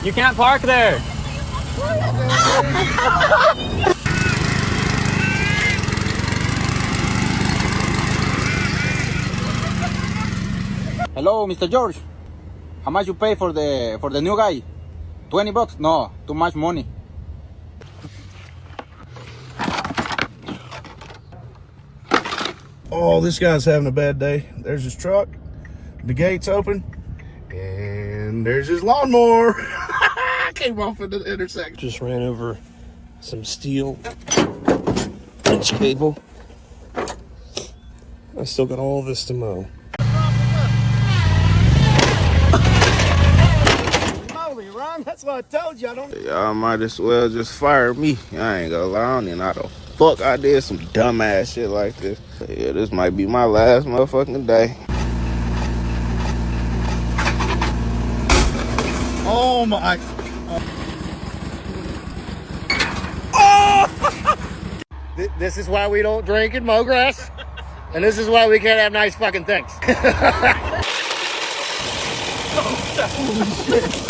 You can't park there. Hello, Mr. George. How much you pay for the new guy? 20 bucks? No, too much money. Oh, this guy's having a bad day. There's his truck, the gate's open, and there's his lawnmower. Came off at the intersection. Just ran over some steel inch cable. I still got all this to mow. That's what I told you. Y'all might as well just fire me. I ain't gonna lie, I don't even know how the fuck I did some dumbass shit like this. Yeah, this might be my last motherfucking day. Oh my. This is why we don't drink and mow grass. And this is why we can't have nice fucking things. Holy shit.